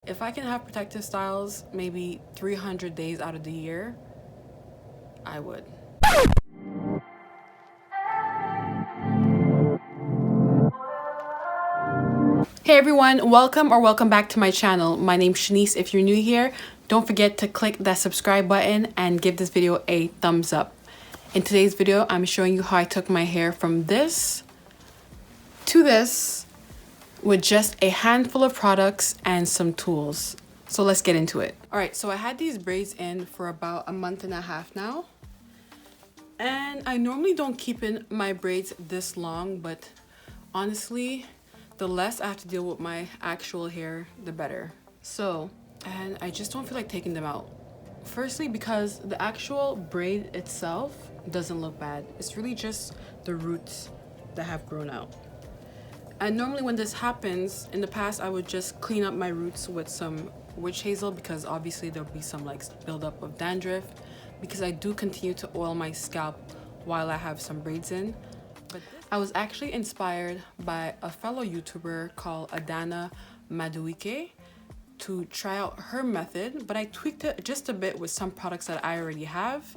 if I can have protective styles maybe 300 days out of the year, I would. Hey everyone, welcome back to my channel. My name's Shenise. If you're new here, don't forget to click that subscribe button and give this video a thumbs up. In today's video, I'm showing you how I took my hair from this to this with just a handful of products and some tools. So let's get into it. All right, so I had these braids in for about a month and a half now. And I normally don't keep in my braids this long, but honestly, the less I have to deal with my actual hair, the better. So, and I just don't feel like taking them out. Firstly, because the actual braid itself doesn't look bad. It's really just the roots that have grown out. And normally when this happens, in the past, I would just clean up my roots with some witch hazel because obviously there'll be some like buildup of dandruff, because I do continue to oil my scalp while I have some braids in. But I was actually inspired by a fellow YouTuber called Adanna Madueke to try out her method, but I tweaked it just a bit with some products that I already have,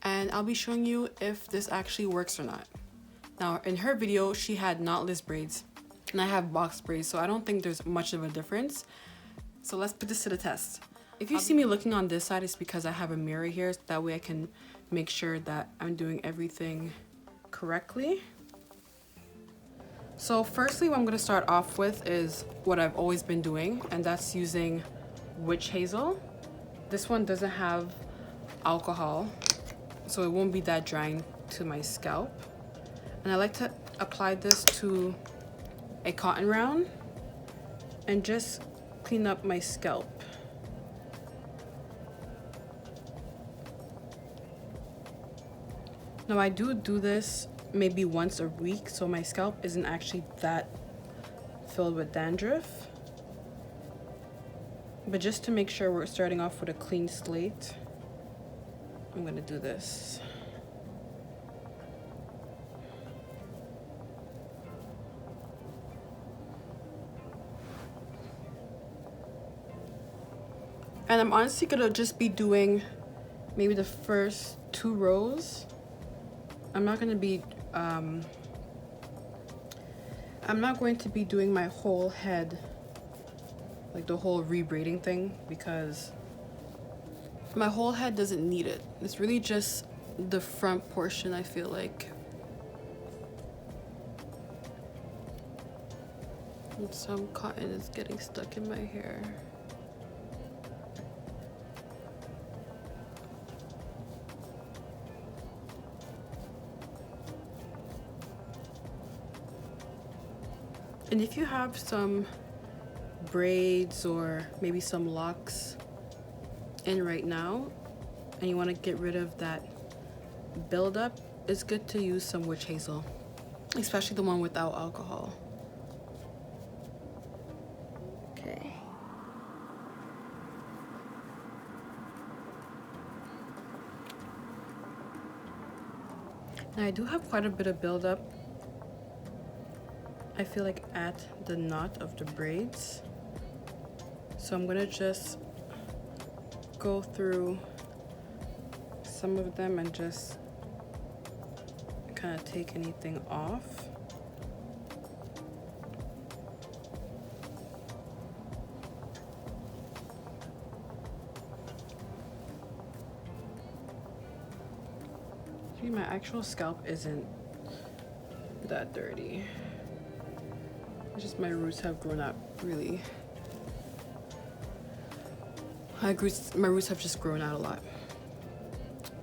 and I'll be showing you if this actually works or not. Now, in her video, she had knotless braids, and I have box braids, so I don't think there's much of a difference. So let's put this to the test. If you see me looking on this side, it's because I have a mirror here, so that way I can make sure that I'm doing everything correctly. So firstly, what I'm going to start off with is what I've always been doing, and that's using witch hazel. This one doesn't have alcohol, so it won't be that drying to my scalp. And I like to apply this to a cotton round and just clean up my scalp. Now I do this maybe once a week, so my scalp isn't actually that filled with dandruff. But just to make sure we're starting off with a clean slate, I'm gonna do this. And I'm honestly gonna just be doing maybe the first 2 rows. I'm not going to be doing my whole head, like the whole rebraiding thing, because my whole head doesn't need it. It's really just the front portion, I feel like. And some cotton is getting stuck in my hair. And if you have some braids or maybe some locks in right now and you want to get rid of that buildup, it's good to use some witch hazel, especially the one without alcohol. Okay. Now I do have quite a bit of buildup, I feel like, at the knot of the braids, so I'm gonna just go through some of them and just kind of take anything off. See, my actual scalp isn't that dirty. It's just my roots have grown up really. My roots have just grown out a lot.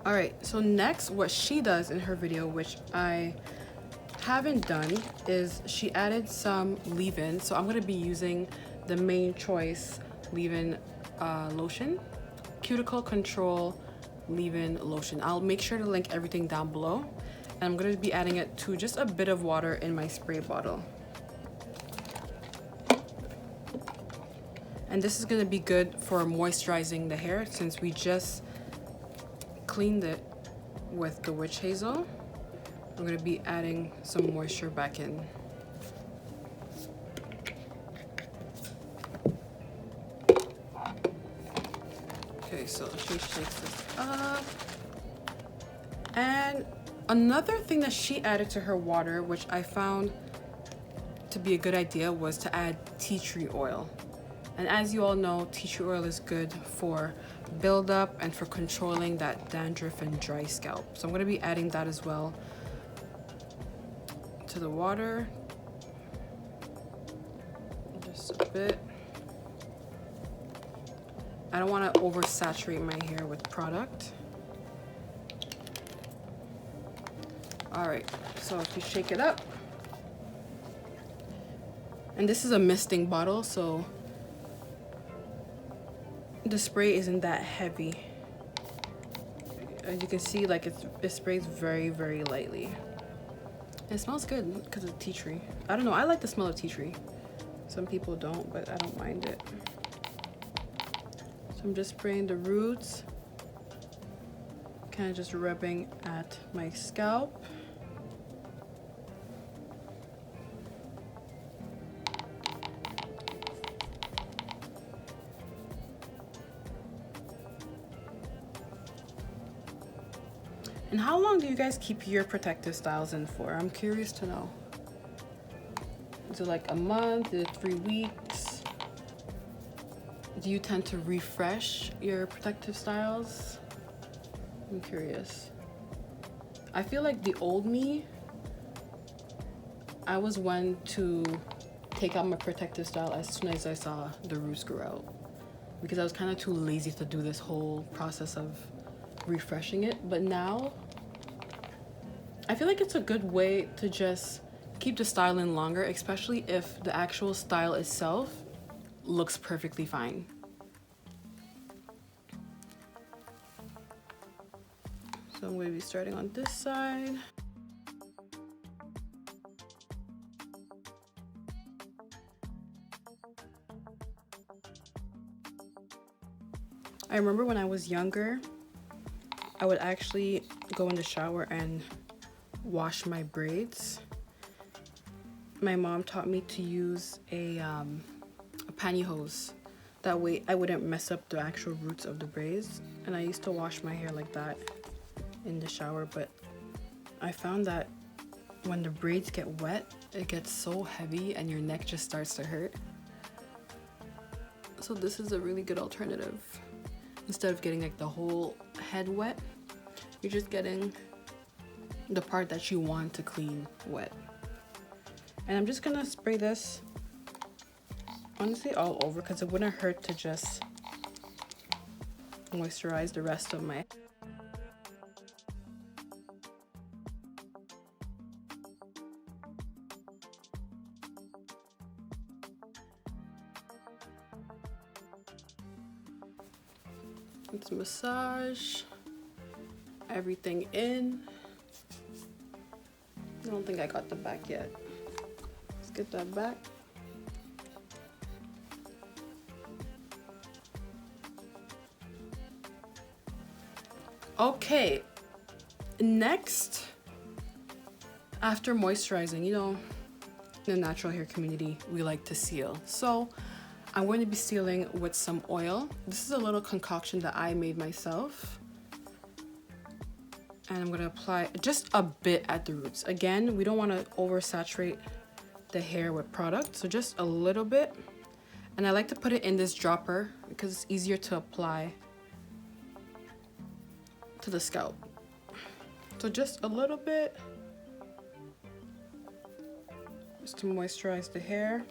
All right, so next, what she does in her video, which I haven't done, is she added some leave-in. So I'm gonna be using the Main Choice leave-in lotion, cuticle control leave-in lotion. I'll make sure to link everything down below, and I'm gonna be adding it to just a bit of water in my spray bottle. And this is going to be good for moisturizing the hair, since we just cleaned it with the witch hazel. I'm going to be adding some moisture back in. Okay, so she shakes this up. And another thing that she added to her water, which I found to be a good idea, was to add tea tree oil. And as you all know, tea tree oil is good for buildup and for controlling that dandruff and dry scalp. So I'm going to be adding that as well to the water. Just a bit. I don't want to oversaturate my hair with product. Alright, so if you shake it up. And this is a misting bottle, so the spray isn't that heavy. As you can see, like it sprays very, very lightly. It smells good because of tea tree. I don't know, I like the smell of tea tree. Some people don't, but I don't mind it. So I'm just spraying the roots, kind of just rubbing at my scalp. And how long do you guys keep your protective styles in for? I'm curious to know. Is it like a month? Is it 3 weeks? Do you tend to refresh your protective styles? I'm curious. I feel like the old me, I was one to take out my protective style as soon as I saw the roots grow out, because I was kind of too lazy to do this whole process of refreshing it. But now I feel like it's a good way to just keep the style in longer, especially if the actual style itself looks perfectly fine. So I'm going to be starting on this side. I remember when I was younger, I would actually go in the shower and wash my braids. My mom taught me to use a pantyhose. That way I wouldn't mess up the actual roots of the braids. And I used to wash my hair like that in the shower, but I found that when the braids get wet, it gets so heavy and your neck just starts to hurt. So this is a really good alternative. Instead of getting like the whole head wet, you're just getting the part that you want to clean wet. And I'm just gonna spray this honestly all over, because it wouldn't hurt to just moisturize the rest of my. Let's massage everything in. I don't think I got the back yet. Let's get that back. Okay, next, after moisturizing, you know, in the natural hair community, we like to seal. So I'm going to be sealing with some oil. This is a little concoction that I made myself. And I'm going to apply just a bit at the roots. Again, we don't want to oversaturate the hair with product, so just a little bit. And I like to put it in this dropper because it's easier to apply to the scalp. So just a little bit, just to moisturize the hair.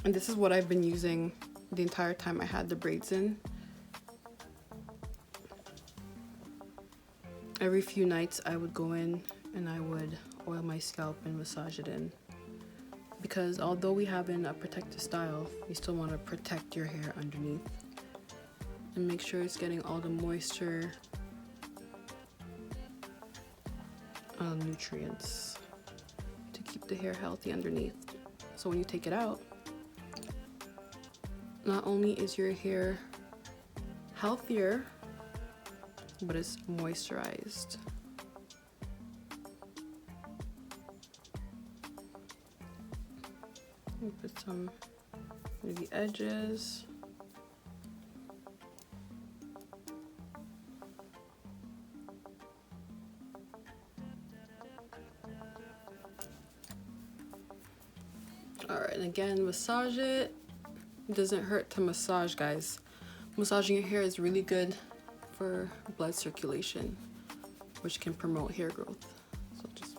And this is what I've been using the entire time I had the braids in. Every few nights I would go in and I would oil my scalp and massage it in. Because although we have in a protective style, you still want to protect your hair underneath. And make sure it's getting all the moisture, nutrients to keep the hair healthy underneath. So when you take it out, not only is your hair healthier, but it's moisturized. Put some near the edges. Alright, and again, massage it. It doesn't hurt to massage, guys. Massaging your hair is really good for blood circulation, which can promote hair growth. So just...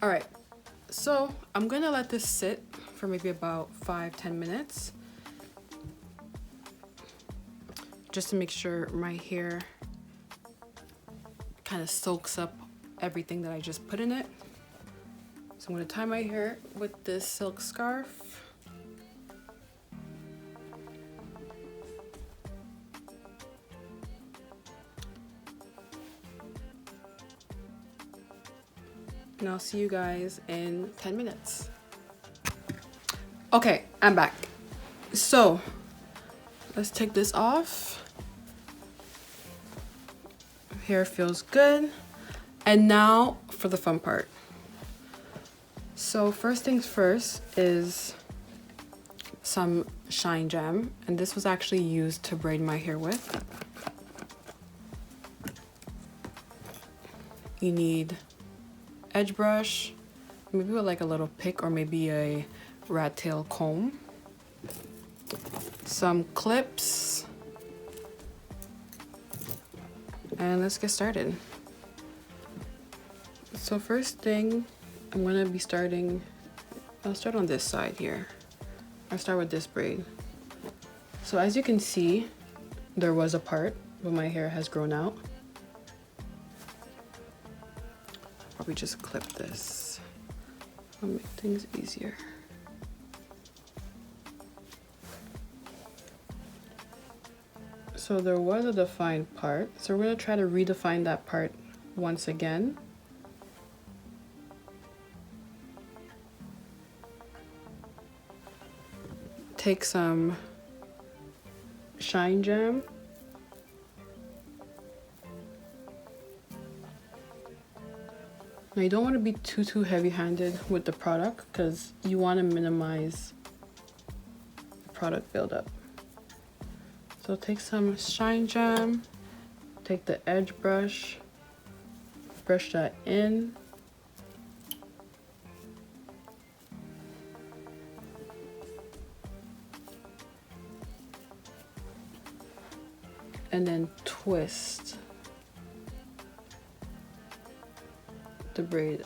Alright, so I'm gonna let this sit for maybe about 5-10 minutes. Just to make sure my hair kind of soaks up everything that I just put in it. So I'm going to tie my hair with this silk scarf. And I'll see you guys in 10 minutes. Okay, I'm back. So let's take this off. Hair feels good. And now for the fun part. So first things first is some Shine Jam, and this was actually used to braid my hair with. You need edge brush, maybe with like a little pick or maybe a rat tail comb, some clips, and let's get started. So first thing, I'm gonna be starting, I'll start on this side here. I'll start with this braid. So as you can see, there was a part where my hair has grown out. Probably just clip this. I'll make things easier. So there was a defined part. So we're gonna try to redefine that part once again. Take some Shine Jam. Now you don't want to be too heavy-handed with the product because you want to minimize the product buildup. So take some Shine Jam, take the edge brush, brush that in. And then twist the braid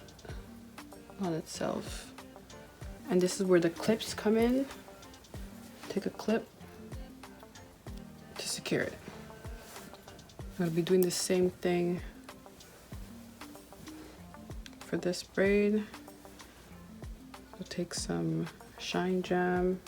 on itself. And this is where the clips come in. Take a clip to secure it. I'm gonna be doing the same thing for this braid. So take some Shine Jam.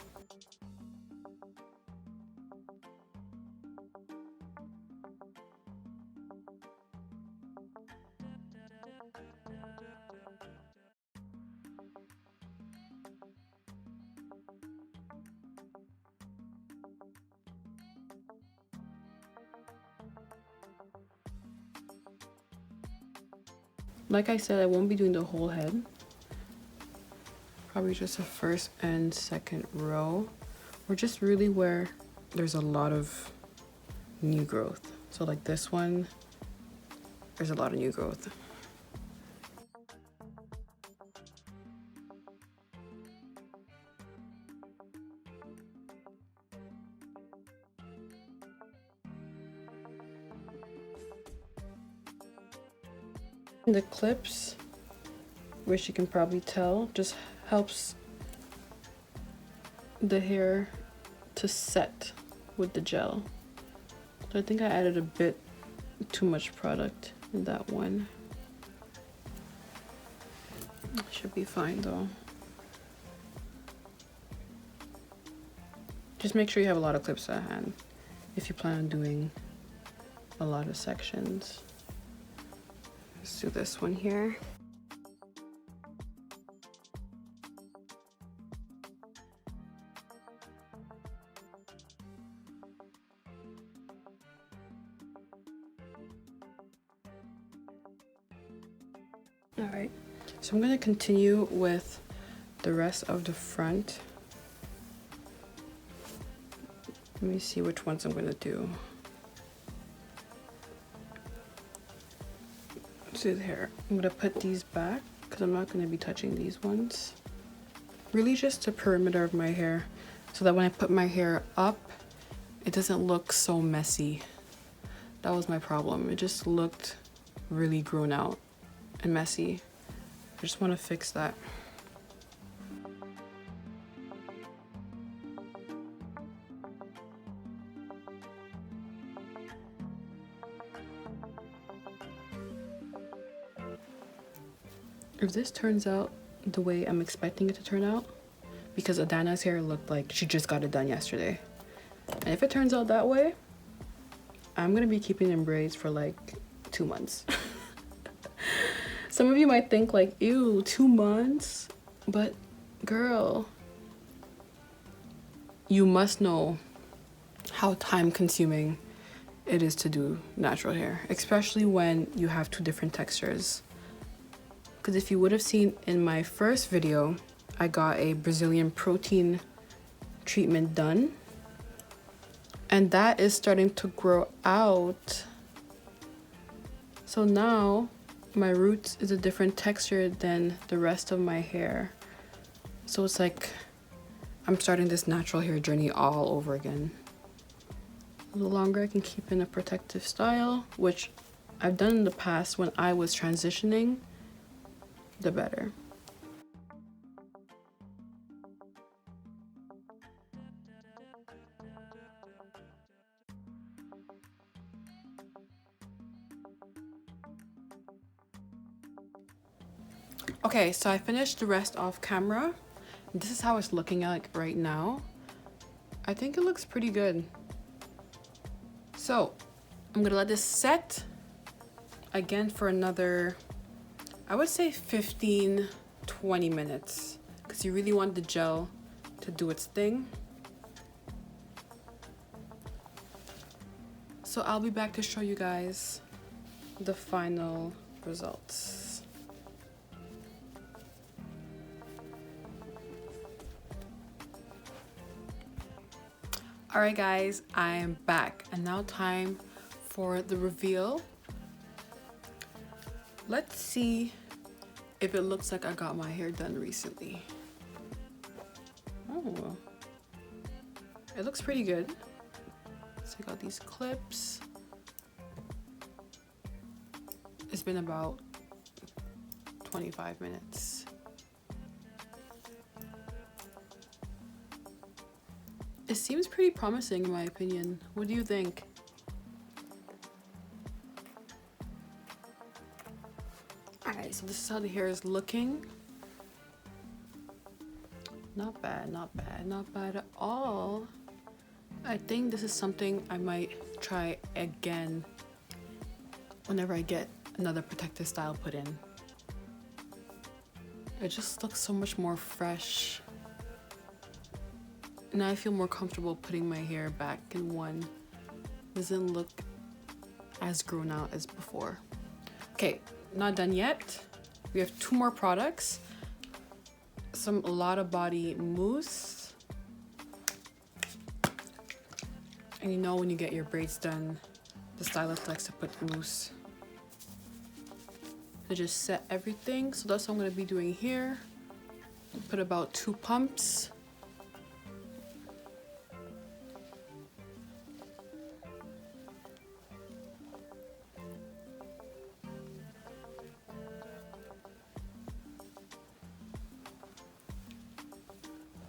Like I said, I won't be doing the whole head. Probably just the first and second row, or just really where there's a lot of new growth. So like this one, there's a lot of new growth. The clips, which you can probably tell, just helps the hair to set with the gel. So I think I added a bit too much product in that one. Should be fine though. Just make sure you have a lot of clips at hand if you plan on doing a lot of sections. Let's do this one here. All right, So I'm going to continue with the rest of the front. Let me see which ones I'm going to do. Let's do the hair. I'm going to put these back because I'm not going to be touching these ones. Really just the perimeter of my hair so that when I put my hair up, it doesn't look so messy. That was my problem. It just looked really grown out and messy. I just want to fix that. If this turns out the way I'm expecting it to turn out, because Adanna's hair looked like she just got it done yesterday. And if it turns out that way, I'm gonna be keeping in braids for like 2 months. Some of you might think like, ew, 2 months? But girl, you must know how time consuming it is to do natural hair, especially when you have 2 different textures. Because if you would have seen in my first video, I got a Brazilian protein treatment done. And that is starting to grow out. So now my roots is a different texture than the rest of my hair. So it's like I'm starting this natural hair journey all over again. The longer I can keep in a protective style, which I've done in the past when I was transitioning, the better. Okay, so I finished the rest off camera. This is how it's looking like right now. I think it looks pretty good. So I'm gonna let this set again for another, I would say 15-20 minutes, because you really want the gel to do its thing. So I'll be back to show you guys the final results. Alright guys, I am back, and now time for the reveal. Let's see if it looks like I got my hair done recently. Oh, it looks pretty good. So I got these clips. It's been about 25 minutes. It seems pretty promising in my opinion. What do you think? Alright, so this is how the hair is looking. Not bad, not bad, not bad at all. I think this is something I might try again whenever I get another protective style put in. It just looks so much more fresh. And I feel more comfortable putting my hair back in one. Doesn't look as grown out as before. Okay, not done yet. We have 2 more products. Some Lotta body mousse. And you know when you get your braids done, the stylist likes to put mousse to just set everything. So that's what I'm gonna be doing here. Put about 2 pumps.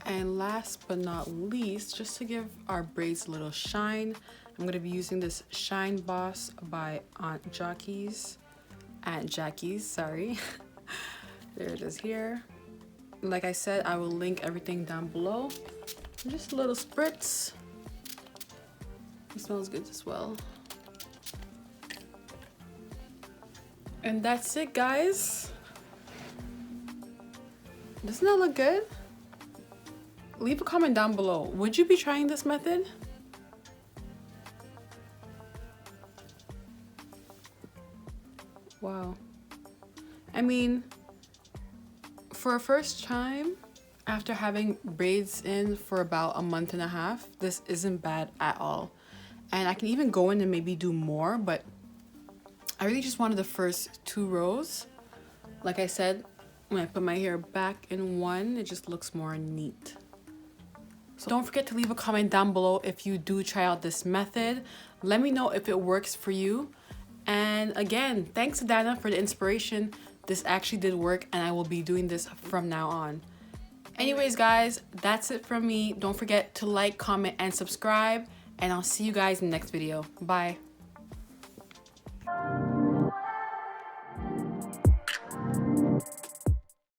And last but not least, just to give our braids a little shine, I'm gonna be using this Shine Boss by Aunt Jackie's. Sorry. There it is here. Like I said, I will link everything down below. Just a little spritz. It smells good as well. And that's it, guys. Doesn't that look good? Leave a comment down below. Would you be trying this method? Wow. I mean, For a first time, after having braids in for about a month and a half, this isn't bad at all. And I can even go in and maybe do more, but I really just wanted the first 2 rows. Like I said, when I put my hair back in one, it just looks more neat. So don't forget to leave a comment down below if you do try out this method. Let me know if it works for you. And again, thanks Adanna for the inspiration. This actually did work, and I will be doing this from now on. Anyways guys, that's it from me. Don't forget to like, comment, and subscribe, and I'll see you guys in the next video. Bye.